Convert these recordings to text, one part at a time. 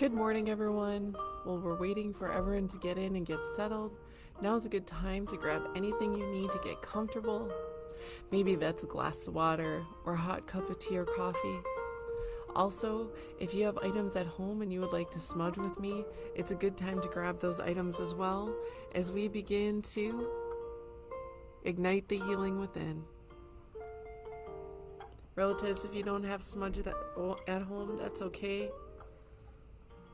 Good morning, everyone. While we're waiting for everyone to get in and get settled, now's a good time to grab anything you need to get comfortable. Maybe that's a glass of water or a hot cup of tea or coffee. Also, if you have items at home and you would like to smudge with me, it's a good time to grab those items as well as we begin to ignite the healing within. Relatives, if you don't have smudge at home, that's okay.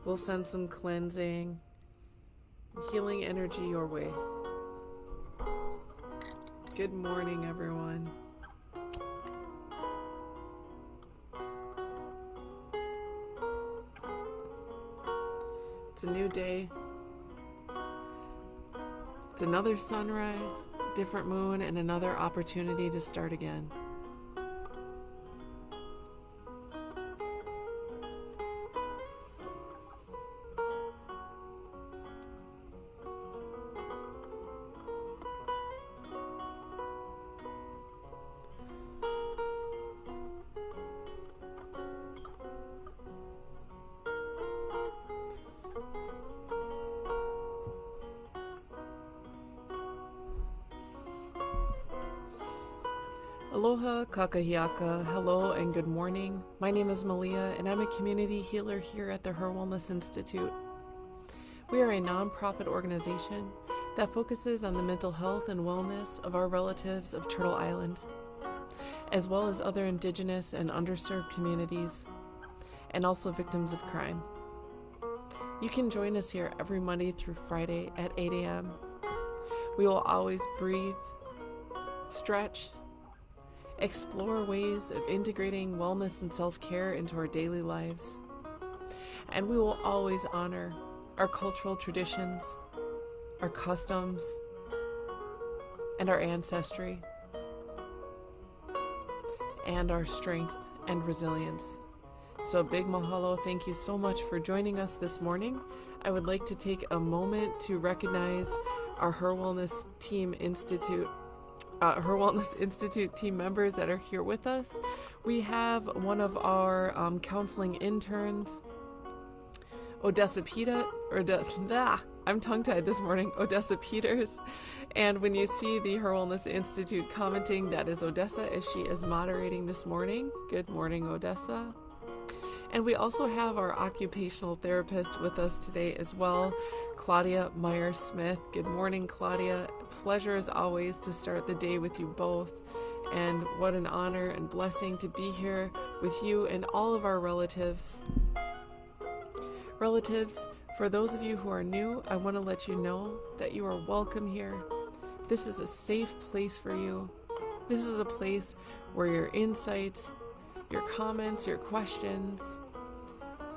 We'll send some cleansing, healing energy your way. Good morning, everyone. It's a new day. It's another sunrise, different moon, and another opportunity to start again. Aloha, kakahiaka, hello and good morning. My name is Malia and I'm a community healer here at the Her Wellness Institute. We are a nonprofit organization that focuses on the mental health and wellness of our relatives of Turtle Island, as well as other indigenous and underserved communities, and also victims of crime. You can join us here every Monday through Friday at 8 a.m. We will always breathe, stretch, explore ways of integrating wellness and self-care into our daily lives. And we will always honor our cultural traditions, our customs, and our ancestry, and our strength and resilience. So a big mahalo, thank you so much for joining us this morning. I would like to take a moment to recognize our Her Wellness Institute team members that are here with us. We have one of our counseling interns, Odessa I'm tongue-tied this morning, Odessa Peters. And when you see the Her Wellness Institute commenting, that is Odessa as she is moderating this morning. Good morning, Odessa. And we also have our occupational therapist with us today as well, Claudia Meyer-Smith. Good morning, Claudia. Pleasure as always to start the day with you both. And what an honor and blessing to be here with you and all of our relatives. Relatives, for those of you who are new, I want to let you know that you are welcome here. This is a safe place for you. This is a place where your insights, your comments, your questions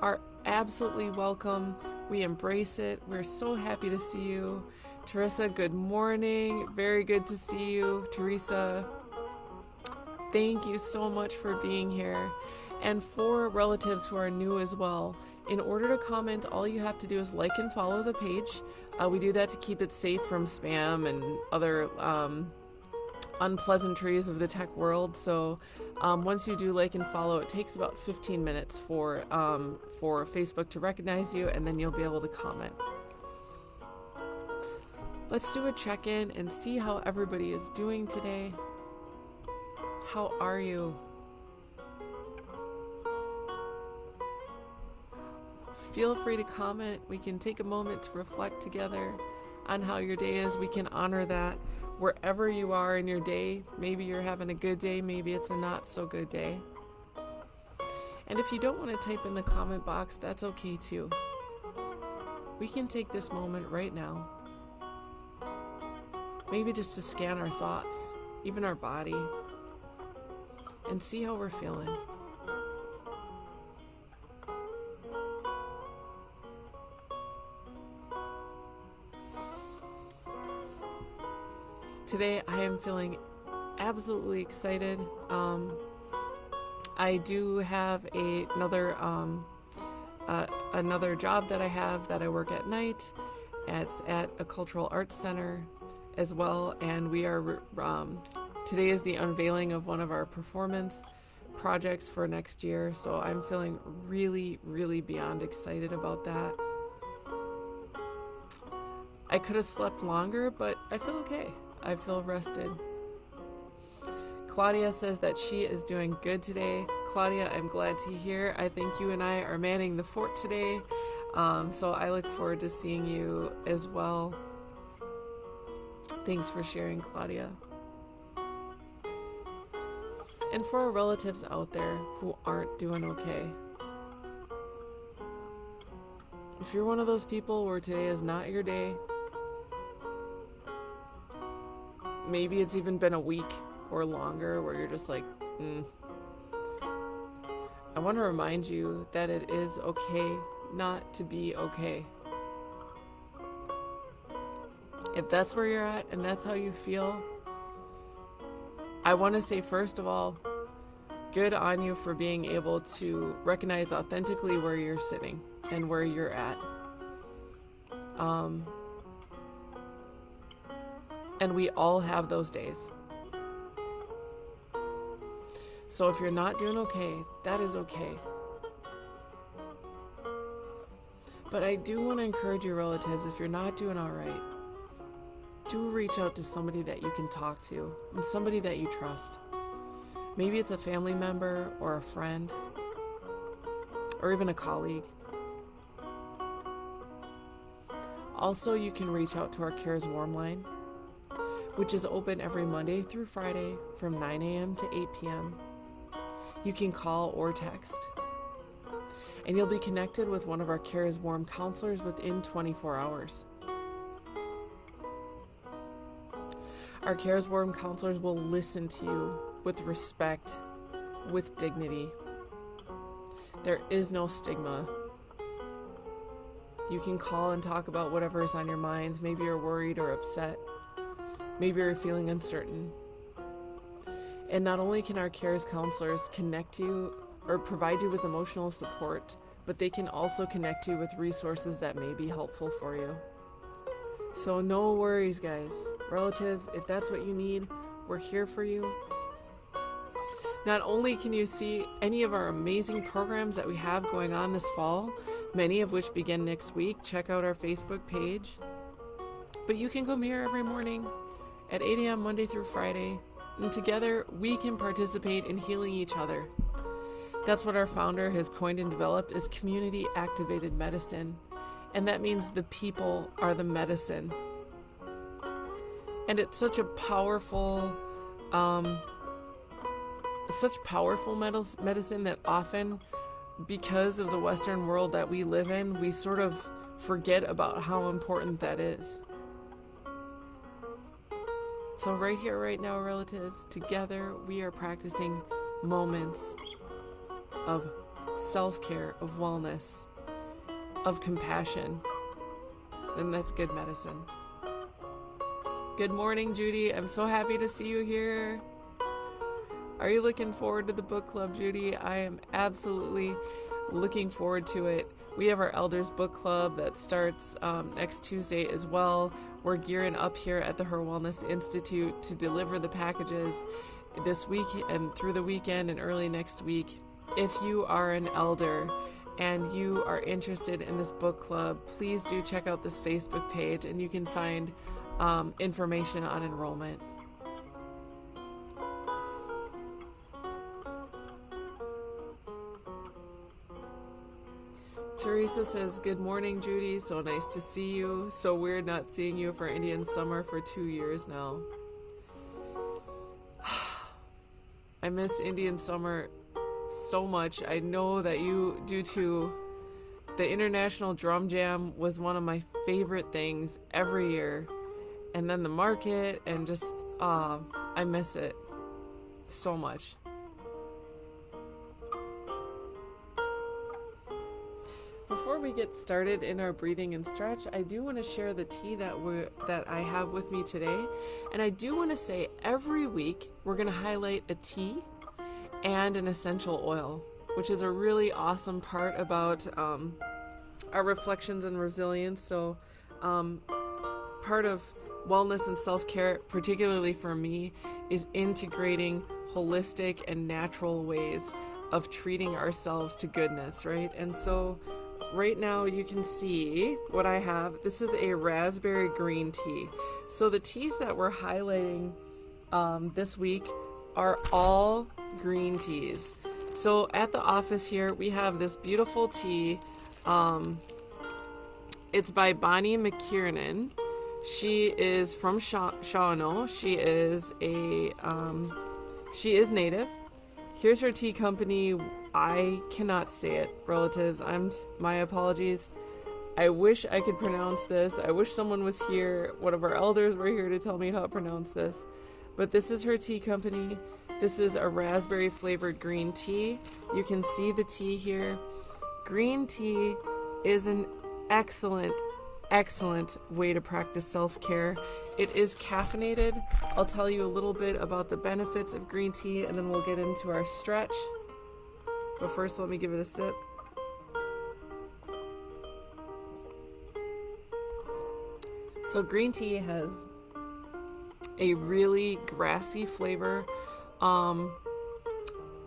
are absolutely welcome. We embrace it. We're so happy to see you. Teresa, good morning. Very good to see you. Teresa, thank you so much for being here. And for relatives who are new as well, in order to comment, all you have to do is like and follow the page. We do that to keep it safe from spam and other unpleasantries of the tech world. So once you do like and follow, it takes about 15 minutes for Facebook to recognize you, and then you'll be able to comment. Let's do a check-in and see how everybody is doing today. How are you? Feel free to comment. We can take a moment to reflect together on how your day is. We can honor that wherever you are in your day. Maybe you're having a good day, maybe it's a not so good day. And if you don't want to type in the comment box, that's okay too. We can take this moment right now, maybe just to scan our thoughts, even our body, and see how we're feeling. Today I am feeling absolutely excited. I do have another job that I have that I work at night. It's at a cultural arts center as well, and we are today is the unveiling of one of our performance projects for next year, so I'm feeling really, really beyond excited about that. I could have slept longer, but I feel okay. I feel rested. Claudia says that she is doing good today. Claudia, I'm glad to hear. I think you and I are manning the fort today, so I look forward to seeing you as well. Thanks for sharing, Claudia. And for our relatives out there who aren't doing okay, if you're one of those people where today is not your day, maybe it's even been a week or longer where you're just like, I want to remind you that it is okay not to be okay. If that's where you're at and that's how you feel, I want to say, first of all, good on you for being able to recognize authentically where you're sitting and where you're at. And we all have those days. So if you're not doing okay, that is okay. But I do want to encourage your relatives, if you're not doing all right, do reach out to somebody that you can talk to and somebody that you trust. Maybe it's a family member or a friend or even a colleague. Also, you can reach out to our Cares Warm line, which is open every Monday through Friday from 9 a.m. to 8 p.m. You can call or text, and you'll be connected with one of our Cares Warm counselors within 24 hours. Our Cares Warm counselors will listen to you with respect, with dignity. There is no stigma. You can call and talk about whatever is on your mind. Maybe you're worried or upset. Maybe you're feeling uncertain. And not only can our Cares counselors connect you or provide you with emotional support, but they can also connect you with resources that may be helpful for you. So no worries, guys. Relatives, if that's what you need, we're here for you. Not only can you see any of our amazing programs that we have going on this fall, many of which begin next week, check out our Facebook page. But you can come here every morning at 8 a.m. Monday through Friday, and together we can participate in healing each other. That's what our founder has coined and developed as community activated medicine. And that means the people are the medicine. And it's such a powerful, medicine that often, because of the Western world that we live in, we sort of forget about how important that is. So right here, right now, relatives, together we are practicing moments of self-care, of wellness, of compassion, and that's good medicine. Good morning, Judy. I'm so happy to see you here. Are you looking forward to the book club, Judy? I am absolutely looking forward to it. We have our Elders Book Club that starts next Tuesday as well. We're gearing up here at the Her Wellness Institute to deliver the packages this week and through the weekend and early next week. If you are an elder and you are interested in this book club, please do check out this Facebook page and you can find information on enrollment. Teresa says, good morning, Judy. So nice to see you. So weird not seeing you for Indian summer for 2 years now. I miss Indian summer so much. I know that you do too. The International Drum Jam was one of my favorite things every year. And then the market and just, I miss it so much. Before we get started in our breathing and stretch, I do want to share the tea that I have with me today. And I do want to say every week we're going to highlight a tea and an essential oil, which is a really awesome part about our reflections and resilience. So part of wellness and self-care, particularly for me, is integrating holistic and natural ways of treating ourselves to goodness, right? And so right now you can see what I have. This is a raspberry green tea. So the teas that we're highlighting this week are all green teas. So at the office here, we have this beautiful tea. It's by Bonnie McKiernan. She is from Shawano. She is native. Here's her tea company. I cannot say it, relatives. My apologies. I wish I could pronounce this. I wish someone was here. One of our elders were here to tell me how to pronounce this. But this is her tea company. This is a raspberry flavored green tea. You can see the tea here. Green tea is an excellent way to practice self-care. It is caffeinated. I'll tell you a little bit about the benefits of green tea and then we'll get into our stretch. But first, let me give it a sip. So green tea has a really grassy flavor.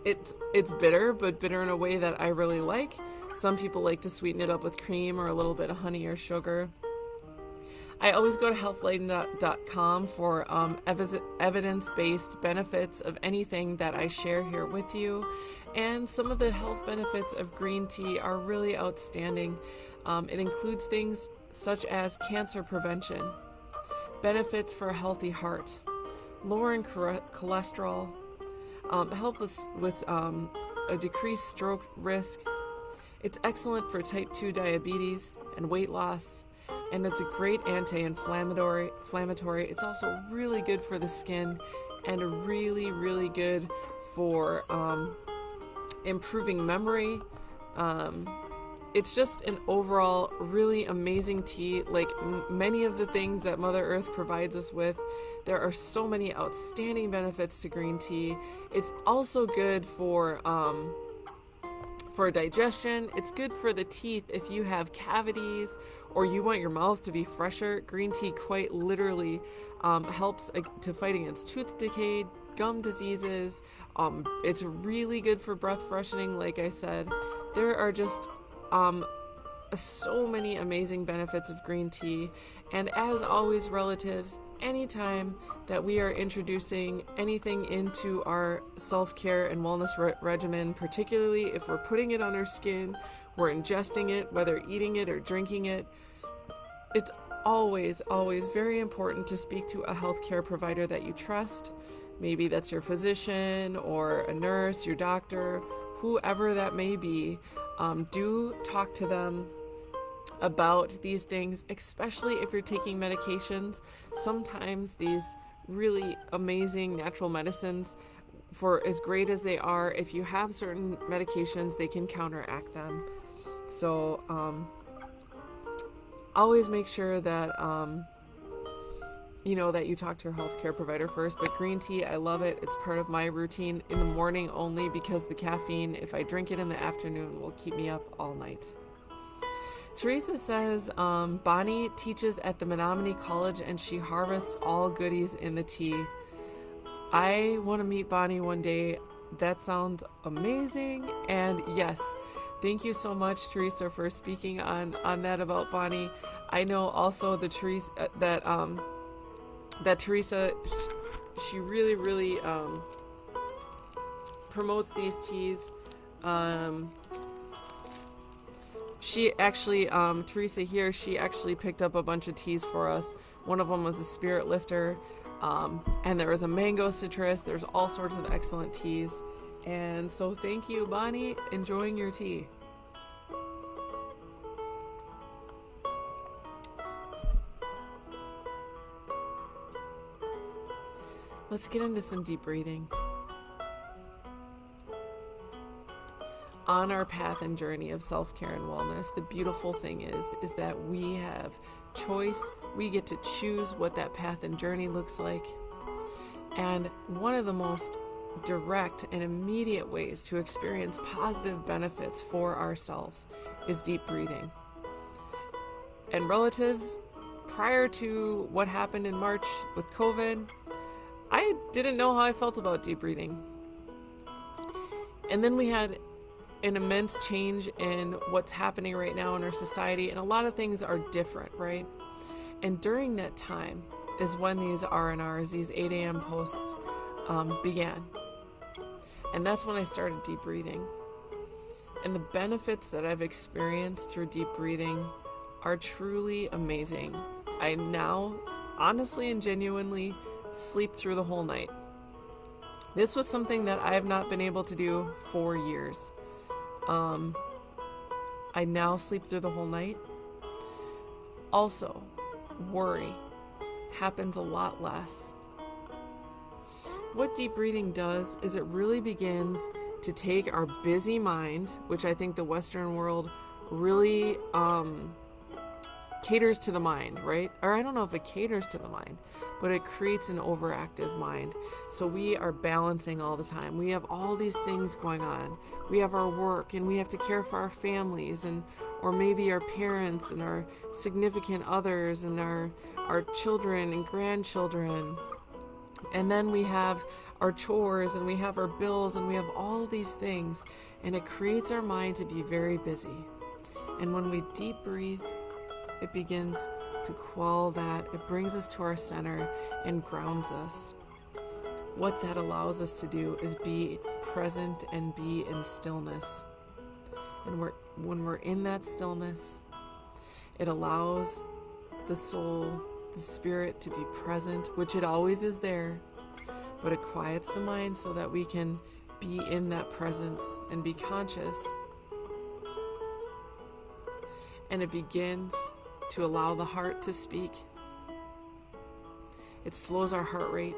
It's bitter, but bitter in a way that I really like. Some people like to sweeten it up with cream or a little bit of honey or sugar. I always go to healthlighten.com for evidence-based benefits of anything that I share here with you. And some of the health benefits of green tea are really outstanding. It includes things such as cancer prevention, benefits for a healthy heart, lowering cholesterol, help us with a decreased stroke risk. It's excellent for type 2 diabetes and weight loss, and it's a great anti-inflammatory. It's also really good for the skin and really, really good for improving memory. It's just an overall really amazing tea. Like many of the things that Mother Earth provides us with, there are so many outstanding benefits to green tea. It's also good for digestion. It's good for the teeth if you have cavities or you want your mouth to be fresher. Green tea quite literally helps to fight against tooth decay, gum diseases. It's really good for breath freshening, like I said. There are just so many amazing benefits of green tea. And as always, relatives, anytime that we are introducing anything into our self-care and wellness regimen, particularly if we're putting it on our skin, we're ingesting it, whether eating it or drinking it, it's always very important to speak to a healthcare provider that you trust. Maybe that's your physician or a nurse, your doctor, whoever that may be. Do talk to them about these things, especially if you're taking medications. Sometimes these really amazing natural medicines, for as great as they are, if you have certain medications, they can counteract them. So always make sure that that you talk to your healthcare provider first. But green tea, I love it. It's part of my routine in the morning only because the caffeine, if I drink it in the afternoon, will keep me up all night. Teresa says, Bonnie teaches at the Menominee College and she harvests all goodies in the tea. I want to meet Bonnie one day. That sounds amazing. And yes, thank you so much, Teresa, for speaking on that about Bonnie. I know also the Teresa that Teresa, she really promotes these teas. She actually, Teresa here, she actually picked up a bunch of teas for us. One of them was a spirit lifter, and there was a mango citrus. There's all sorts of excellent teas. And so thank you, Bonnie. Enjoying your tea. Let's get into some deep breathing. On our path and journey of self-care and wellness, the beautiful thing is that we have choice. We get to choose what that path and journey looks like. And one of the most direct and immediate ways to experience positive benefits for ourselves is deep breathing. And relatives, prior to what happened in March with COVID, I didn't know how I felt about deep breathing. And then we had an immense change in what's happening right now in our society, and a lot of things are different, right? And during that time is when these R&Rs, these 8 a.m. posts, began. And that's when I started deep breathing. And the benefits that I've experienced through deep breathing are truly amazing. I now, honestly and genuinely, sleep through the whole night. This was something that I have not been able to do for years. I now sleep through the whole night. Also, worry happens a lot less. What deep breathing does is it really begins to take our busy mind, which I think the Western world really caters to the mind, right? Or I don't know if it caters to the mind, but it creates an overactive mind. So we are balancing all the time. We have all these things going on. We have our work, and we have to care for our families, and or maybe our parents and our significant others and our children and grandchildren. And then we have our chores, and we have our bills, and we have all these things, and it creates our mind to be very busy. And when we deep breathe, it begins to quell that. It brings us to our center and grounds us. What that allows us to do is be present and be in stillness. And when we're in that stillness, it allows the soul, the spirit to be present, which it always is there, but it quiets the mind so that we can be in that presence and be conscious. And it begins to allow the heart to speak. It slows our heart rate.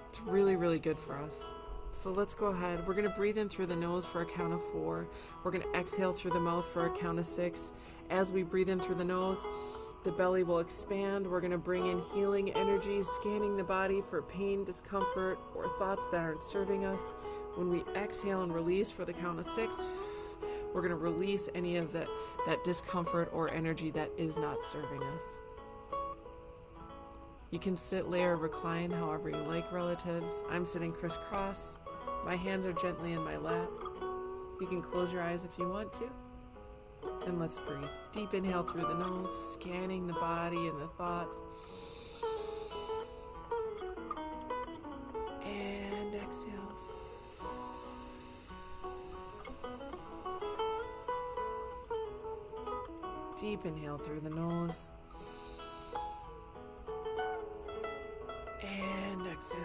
It's really, really good for us. So let's go ahead. We're going to breathe in through the nose for a count of 4. We're going to exhale through the mouth for a count of 6. As we breathe in through the nose, the belly will expand. We're going to bring in healing energies, scanning the body for pain, discomfort, or thoughts that aren't serving us. When we exhale and release for the count of 6, we're going to release any of that discomfort or energy that is not serving us. You can sit, lay, or recline however you like, relatives. I'm sitting crisscross. My hands are gently in my lap. You can close your eyes if you want to. And let's breathe. Deep inhale through the nose, scanning the body and the thoughts. And exhale. Deep inhale through the nose. And exhale.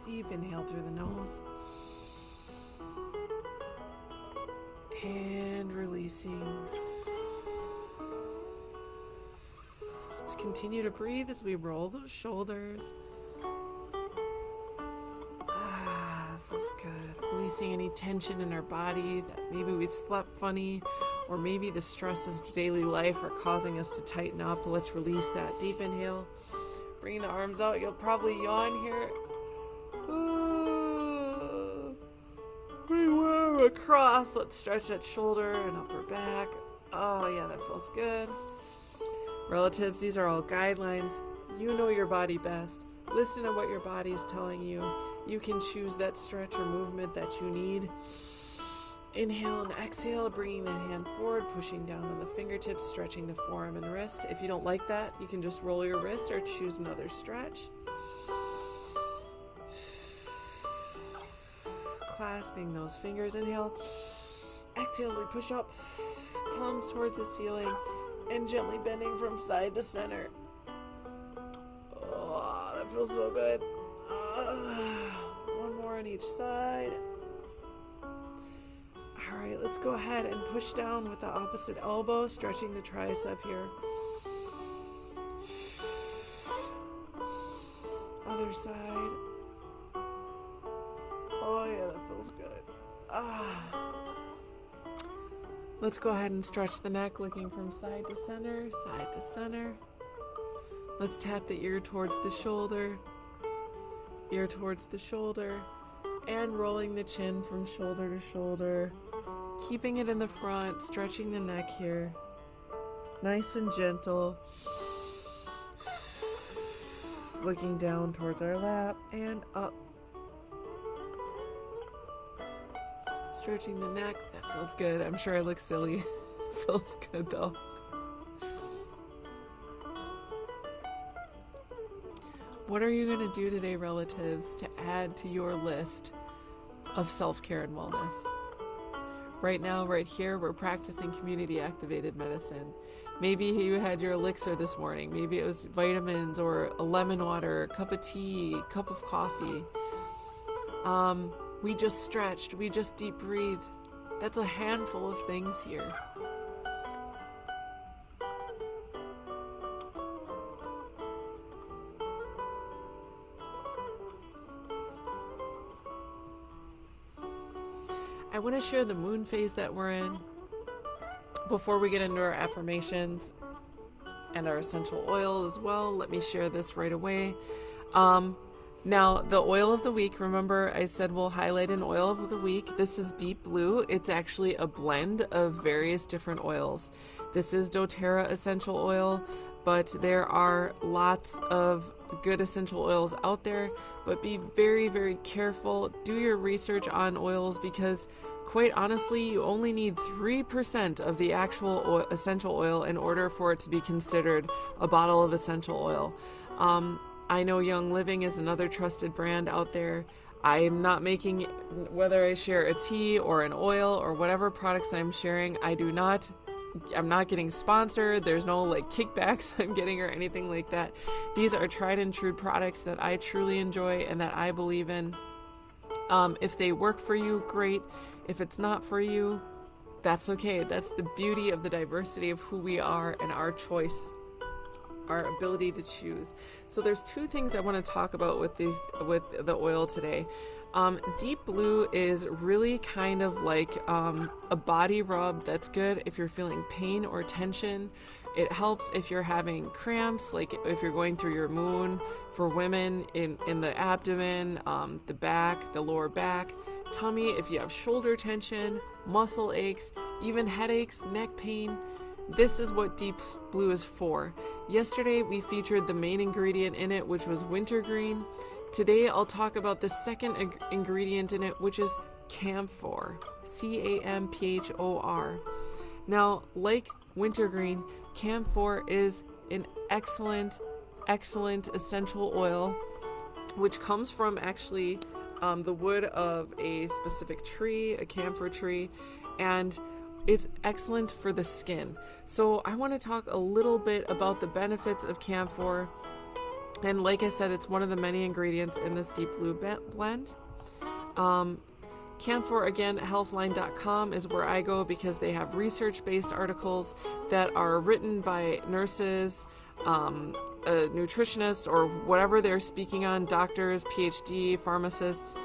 Deep inhale through the nose. And releasing. Let's continue to breathe as we roll those shoulders. Feels good. Releasing any tension in our body that maybe we slept funny, or maybe the stresses of daily life are causing us to tighten up. Let's release that. Deep inhale. Bring the arms out. You'll probably yawn here. Bring your arm across. Let's stretch that shoulder and upper back. Oh yeah, that feels good. Relatives, these are all guidelines. You know your body best. Listen to what your body is telling you. You can choose that stretch or movement that you need. Inhale and exhale, bringing the hand forward, pushing down on the fingertips, stretching the forearm and wrist. If you don't like that, you can just roll your wrist or choose another stretch. Clasping those fingers. Inhale. Exhale as we push up, palms towards the ceiling, and gently bending from side to center. Oh, that feels so good. One more on each side. Alright, let's go ahead and push down with the opposite elbow, stretching the tricep here. Other side. Oh yeah, that feels good. Let's go ahead and stretch the neck, looking from side to center, side to center. Let's tap the ear towards the shoulder, ear towards the shoulder, and rolling the chin from shoulder to shoulder, keeping it in the front, stretching the neck here. Nice and gentle. Looking down towards our lap and up. Stretching the neck. That feels good. I'm sure I look silly. Feels good though. What are you going to do today, relatives, to add to your list of self-care and wellness? Right now, right here, we're practicing community-activated medicine. Maybe you had your elixir this morning. Maybe it was vitamins or a lemon water, a cup of tea, cup of coffee. We just stretched. We just deep breathed. That's a handful of things here. I want to share the moon phase that we're in before we get into our affirmations and our essential oil as well. Let me share this right away. Now, the oil of the week, remember I said we'll highlight an oil of the week. This is Deep Blue. It's actually a blend of various different oils. This is doTERRA essential oil, but there are lots of good essential oils out there, but be very, very careful. Do your research on oils because quite honestly, you only need 3% of the actual essential oil in order for it to be considered a bottle of essential oil. I know Young Living is another trusted brand out there. I'm not making, whether I share a tea or an oil or whatever products I'm sharing, I'm not getting sponsored. There's no like kickbacks I'm getting or anything like that. These are tried and true products that I truly enjoy and that I believe in. If they work for you, great. If it's not for you, that's okay. That's the beauty of the diversity of who we are and our choice, our ability to choose. So there's two things I want to talk about with the oil today. Deep Blue is really kind of like a body rub that's good if you're feeling pain or tension. It helps if you're having cramps, like if you're going through your moon, for women in the abdomen, the back, the lower back, tummy, if you have shoulder tension, muscle aches, even headaches, neck pain. This is what Deep Blue is for. Yesterday we featured the main ingredient in it, which was wintergreen. Today I'll talk about the second ingredient in it, which is camphor, C-A-M-P-H-O-R. Now, like wintergreen, camphor is an excellent essential oil, which comes from actually the wood of a specific tree, a camphor tree, and it's excellent for the skin. So I want to talk a little bit about the benefits of camphor. And like I said, it's one of the many ingredients in this Deep Blue blend. Camphor, again, healthline.com is where I go because they have research-based articles that are written by nurses, a nutritionist, or whatever they're speaking on, doctors, PhD, pharmacists,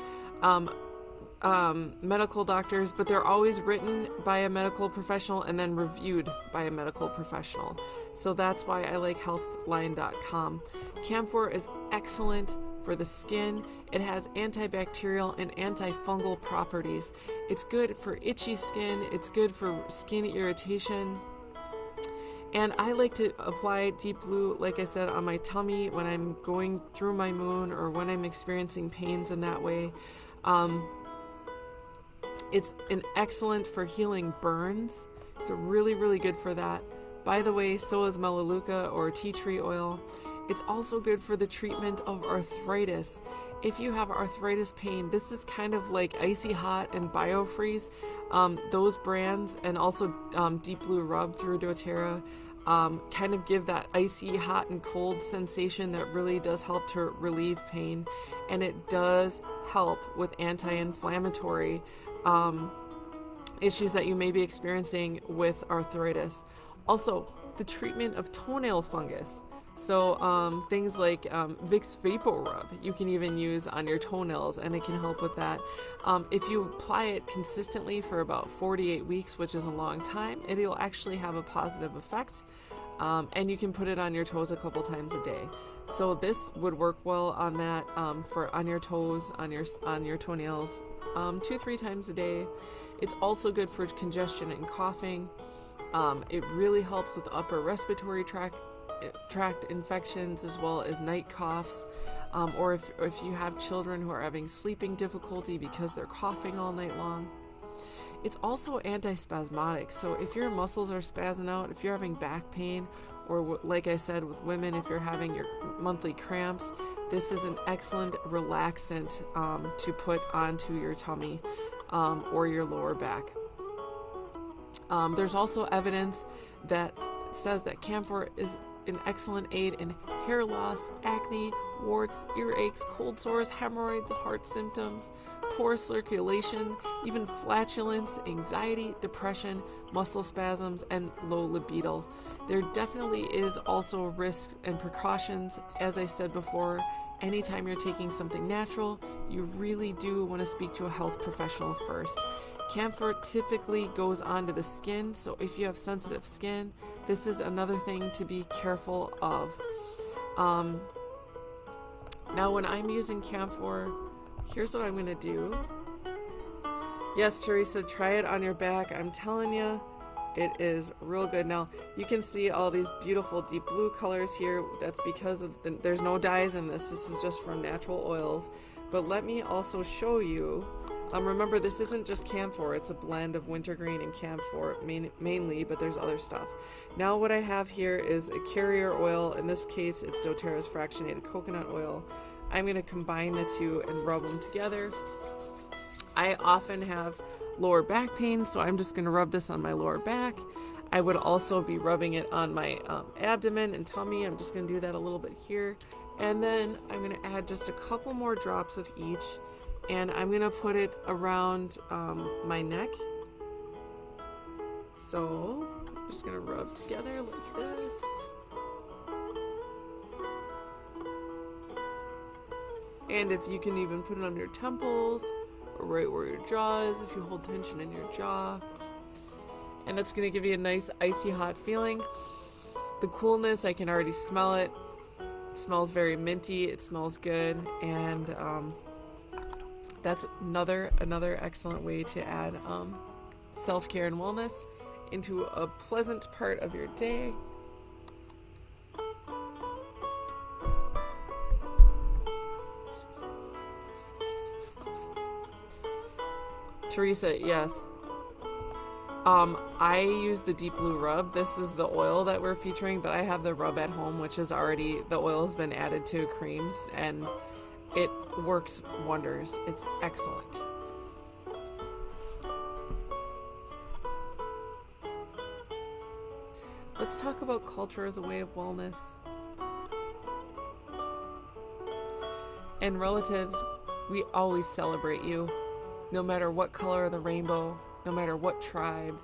medical doctors, but they're always written by a medical professional and then reviewed by a medical professional. So that's why I like healthline.com. Camphor is excellent for the skin. It has antibacterial and antifungal properties. It's good for itchy skin. It's good for skin irritation. And I like to apply Deep Blue, like I said, on my tummy when I'm going through my moon or when I'm experiencing pains in that way. It's an excellent for healing burns. It's really, really good for that. By the way, so is Melaleuca or tea tree oil. It's also good for the treatment of arthritis. If you have arthritis pain, this is kind of like Icy Hot and BioFreeze. Those brands, and also Deep Blue Rub through doTERRA, kind of give that icy hot and cold sensation that really does help to relieve pain, and it does help with anti-inflammatory issues that you may be experiencing with arthritis. Also, the treatment of toenail fungus. So things like Vicks Vapor Rub you can even use on your toenails, and it can help with that. If you apply it consistently for about 48 weeks, which is a long time, it'll actually have a positive effect. And you can put it on your toes a couple times a day. So this would work well on that, on your toes, on your toenails, 2-3 times a day. It's also good for congestion and coughing. It really helps with upper respiratory tract infections, as well as night coughs, or if you have children who are having sleeping difficulty because they're coughing all night long. It's also antispasmodic, so if your muscles are spazzing out, if you're having back pain, or like I said with women, if you're having your monthly cramps, this is an excellent relaxant to put onto your tummy or your lower back. There's also evidence that says that camphor is an excellent aid in hair loss, acne, warts, earaches, cold sores, hemorrhoids, heart symptoms, poor circulation, even flatulence, anxiety, depression, muscle spasms, and low libido. There definitely is also risks and precautions. As I said before, anytime you're taking something natural, you really do want to speak to a health professional first. Camphor typically goes onto the skin, so if you have sensitive skin, this is another thing to be careful of. Now when I'm using camphor, here's what I'm going to do. Yes, Teresa, try it on your back. I'm telling you, it is real good. Now, you can see all these beautiful deep blue colors here. That's because of there's no dyes in this. This is just from natural oils. But let me also show you. Remember, this isn't just camphor. It's a blend of wintergreen and camphor mainly, but there's other stuff. Now what I have here is a carrier oil. In this case, it's doTERRA's fractionated coconut oil. I'm going to combine the two and rub them together. I often have lower back pain, so I'm just going to rub this on my lower back. I would also be rubbing it on my abdomen and tummy. I'm just going to do that a little bit here. And then I'm going to add just a couple more drops of each. And I'm going to put it around my neck. So I'm just going to rub together like this. And if you can even put it on your temples, or right where your jaw is, if you hold tension in your jaw. And that's going to give you a nice icy hot feeling. The coolness, I can already smell it. It smells very minty, it smells good, and that's another excellent way to add self-care and wellness into a pleasant part of your day. Teresa, yes. I use the Deep Blue Rub. This is the oil that we're featuring, but I have the rub at home, which is already, the oil has been added to creams, and it works wonders. It's excellent. Let's talk about culture as a way of wellness. And relatives, we always celebrate you. No matter what color of the rainbow, no matter what tribe,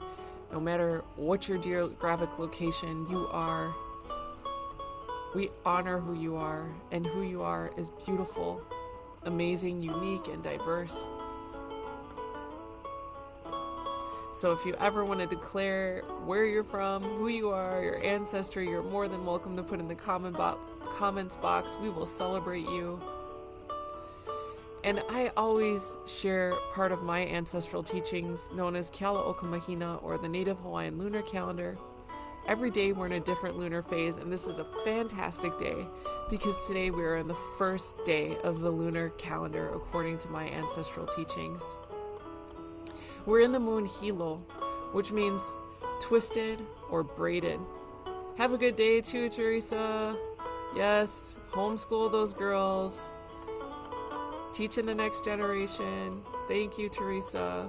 no matter what your geographic location you are, we honor who you are, and who you are is beautiful, amazing, unique, and diverse. So if you ever want to declare where you're from, who you are, your ancestry, you're more than welcome to put in the comments box. We will celebrate you. And I always share part of my ancestral teachings known as Kealo'okamahina, or the Native Hawaiian lunar calendar. Every day we're in a different lunar phase, and this is a fantastic day because today we are in the first day of the lunar calendar according to my ancestral teachings. We're in the moon Hilo, which means twisted or braided. Have a good day too, Teresa. Yes, homeschool those girls. Teaching the next generation. Thank you, Teresa.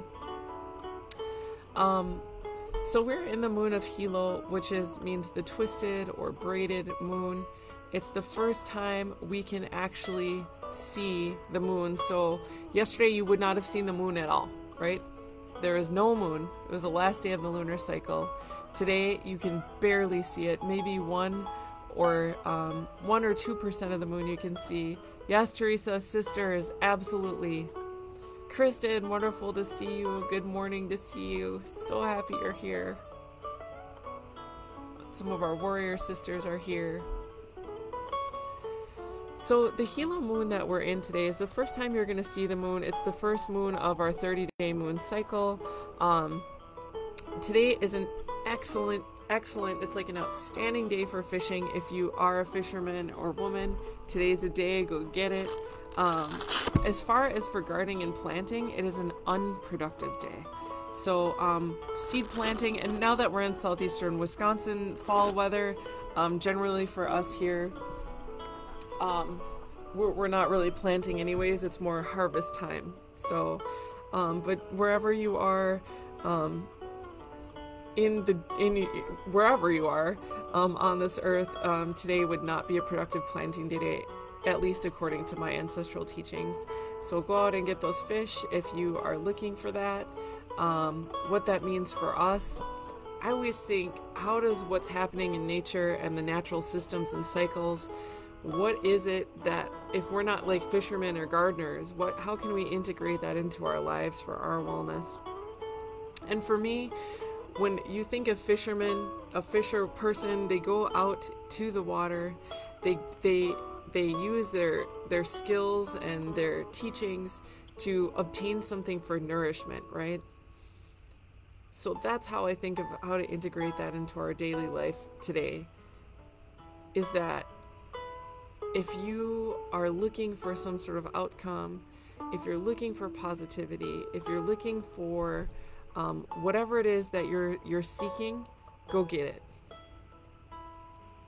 So we're in the moon of Hilo, which means the twisted or braided moon. It's the first time we can actually see the moon. So yesterday you would not have seen the moon at all, right? There is no moon. It was the last day of the lunar cycle. Today you can barely see it. Maybe 1 or 2% of the moon you can see. Yes, Teresa, sisters, absolutely. Kristen, wonderful to see you. Good morning to see you. So happy you're here. Some of our warrior sisters are here. So the Hilo moon that we're in today is the first time you're going to see the moon. It's the first moon of our 30-day moon cycle. Today is an excellent, it's like an outstanding day for fishing. If you are a fisherman or woman, today's a day, go get it. As far as for gardening and planting, it is an unproductive day. So seed planting, and now that we're in southeastern Wisconsin, fall weather, generally for us here, we're not really planting anyways, it's more harvest time. So, but wherever you are, wherever you are on this earth, today would not be a productive planting day, at least according to my ancestral teachings. So go out and get those fish if you are looking for that. What that means for us, I always think, how does what's happening in nature and the natural systems and cycles, what is it that, if we're not like fishermen or gardeners, how can we integrate that into our lives for our wellness? And for me, when you think of fishermen, a fisher person, they go out to the water, they use their skills and their teachings to obtain something for nourishment, right? So that's how I think of how to integrate that into our daily life today, is that if you are looking for some sort of outcome, if you're looking for positivity, if you're looking for whatever it is that you're seeking, go get it.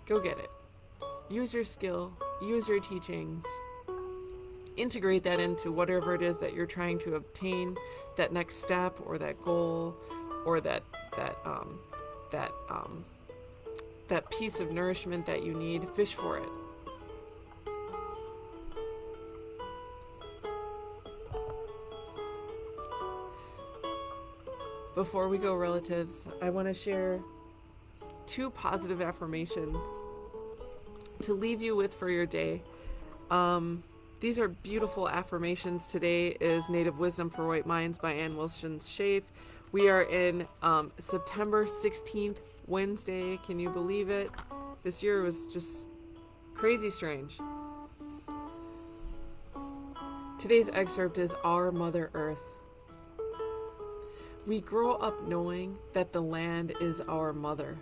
Go get it. Use your skill, use your teachings, integrate that into whatever it is that you're trying to obtain, that next step or that goal or that piece of nourishment that you need. Fish for it. Before we go, relatives, I want to share 2 positive affirmations to leave you with for your day. These are beautiful affirmations. Today is Native Wisdom for White Minds by Ann Wilson Schaaf. We are in September 16th, Wednesday. Can you believe it? This year was just crazy strange. Today's excerpt is Our Mother Earth. We grow up knowing that the land is our mother.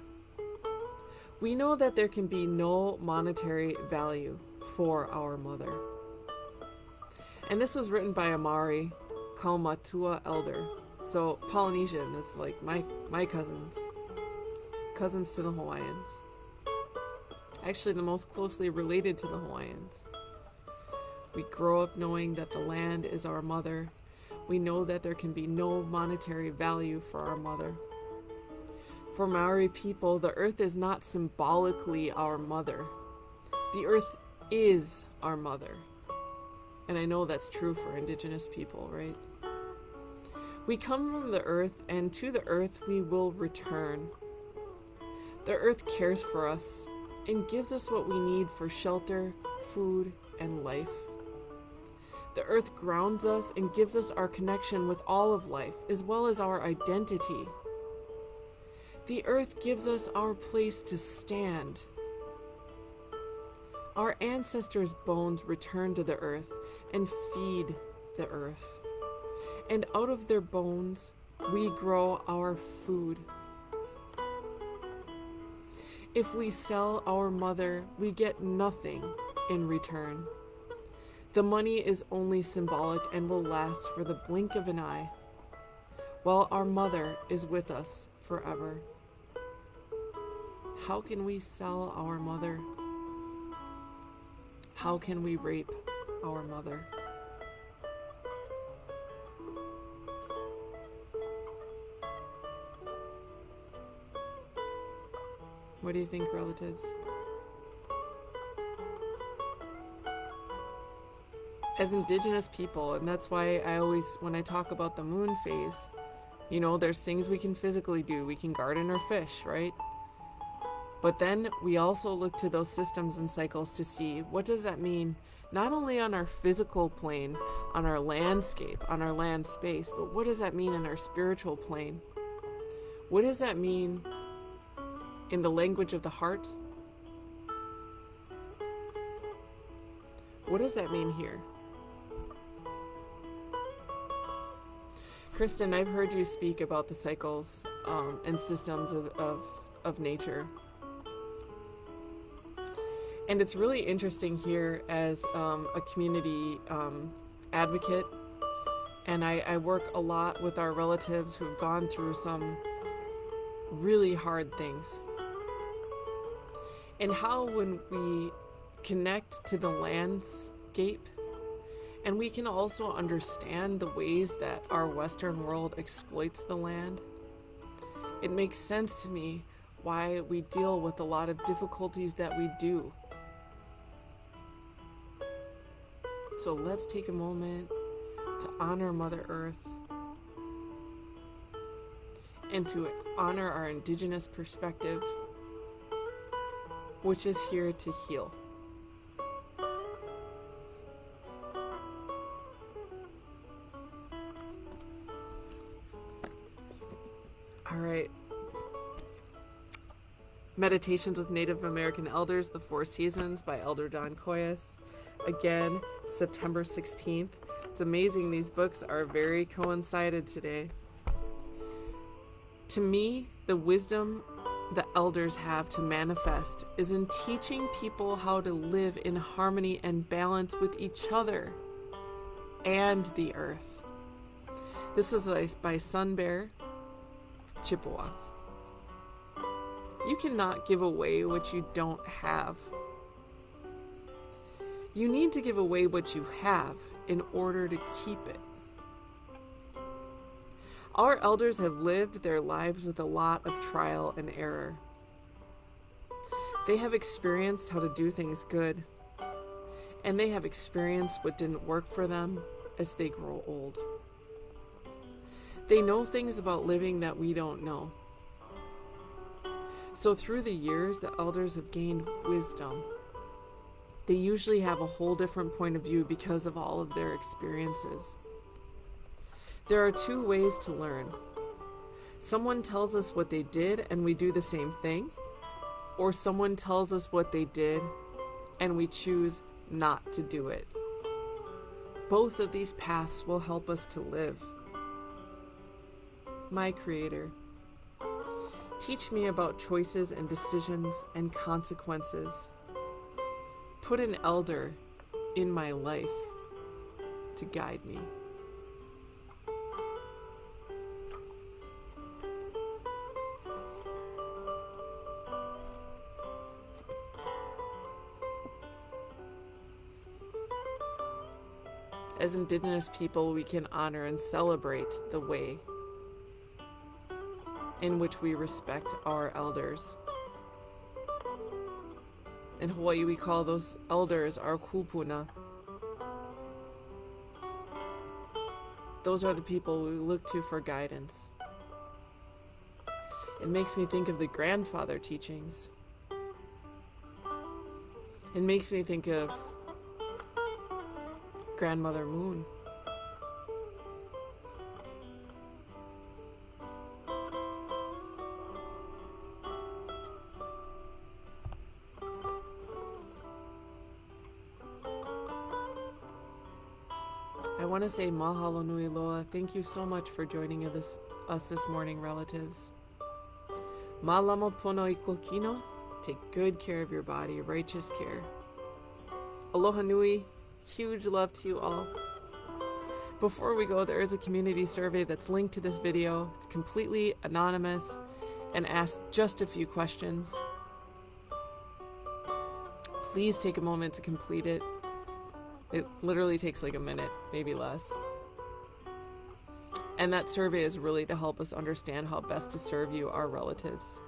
We know that there can be no monetary value for our mother. And this was written by Amari Kaumatua Elder. So Polynesian is like my cousins to the Hawaiians. Actually, the most closely related to the Hawaiians. We grow up knowing that the land is our mother. We know that there can be no monetary value for our mother. For Maori people, the earth is not symbolically our mother. The earth is our mother. And I know that's true for Indigenous people, right? We come from the earth, and to the earth we will return. The earth cares for us and gives us what we need for shelter, food, and life. The earth grounds us and gives us our connection with all of life, as well as our identity. The earth gives us our place to stand. Our ancestors' bones return to the earth and feed the earth. And out of their bones, we grow our food. If we sell our mother, we get nothing in return. The money is only symbolic and will last for the blink of an eye, while our mother is with us forever. How can we sell our mother? How can we rape our mother? What do you think, relatives? As Indigenous people, and that's why I always, when I talk about the moon phase, you know, there's things we can physically do. We can garden or fish, right? But then we also look to those systems and cycles to see, what does that mean, not only on our physical plane, on our landscape, on our land space, but what does that mean in our spiritual plane? What does that mean in the language of the heart? What does that mean here? Kristen, I've heard you speak about the cycles and systems of nature. And it's really interesting here as a community advocate, and I work a lot with our relatives who have gone through some really hard things. And how when we connect to the landscape, and we can also understand the ways that our Western world exploits the land, it makes sense to me why we deal with a lot of difficulties that we do. So let's take a moment to honor Mother Earth and to honor our indigenous perspective, which is here to heal. All right. Meditations with Native American Elders, The Four Seasons by Elder Don Koyas. Again, September 16th. It's amazing, these books are very coincided today. To me, the wisdom the elders have to manifest is in teaching people how to live in harmony and balance with each other and the earth. This was by Sun Bear, Chippewa. You cannot give away what you don't have. You need to give away what you have in order to keep it. Our elders have lived their lives with a lot of trial and error. They have experienced how to do things good, and they have experienced what didn't work for them as they grow old. They know things about living that we don't know. So through the years, the elders have gained wisdom. They usually have a whole different point of view because of all of their experiences. There are two ways to learn. Someone tells us what they did and we do the same thing, or someone tells us what they did and we choose not to do it. Both of these paths will help us to live. My Creator, teach me about choices and decisions and consequences. Put an elder in my life to guide me. As Indigenous people, we can honor and celebrate the way in which we respect our elders. In Hawaii, we call those elders our kupuna. Those are the people we look to for guidance. It makes me think of the grandfather teachings. It makes me think of Grandmother Moon. I want to say mahalo nui loa. Thank you so much for joining us this morning, relatives. Malama pono ikokino. Take good care of your body, righteous care. Aloha nui. Huge love to you all. Before we go, there is a community survey that's linked to this video. It's completely anonymous and asks just a few questions. Please take a moment to complete it. It literally takes like a minute, maybe less. And that survey is really to help us understand how best to serve you, our relatives.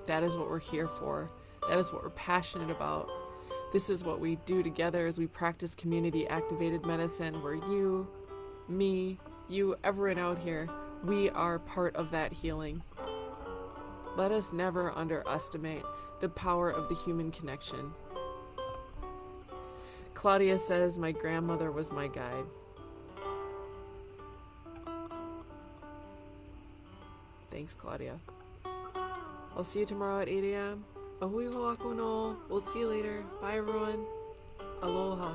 That is what we're here for. That is what we're passionate about. This is what we do together as we practice community activated medicine, where you, me, you, everyone out here, we are part of that healing. Let us never underestimate the power of the human connection. Claudia says, my grandmother was my guide. Thanks, Claudia. I'll see you tomorrow at 8 a.m. Ahui ho'akuno. We'll see you later. Bye, everyone. Aloha.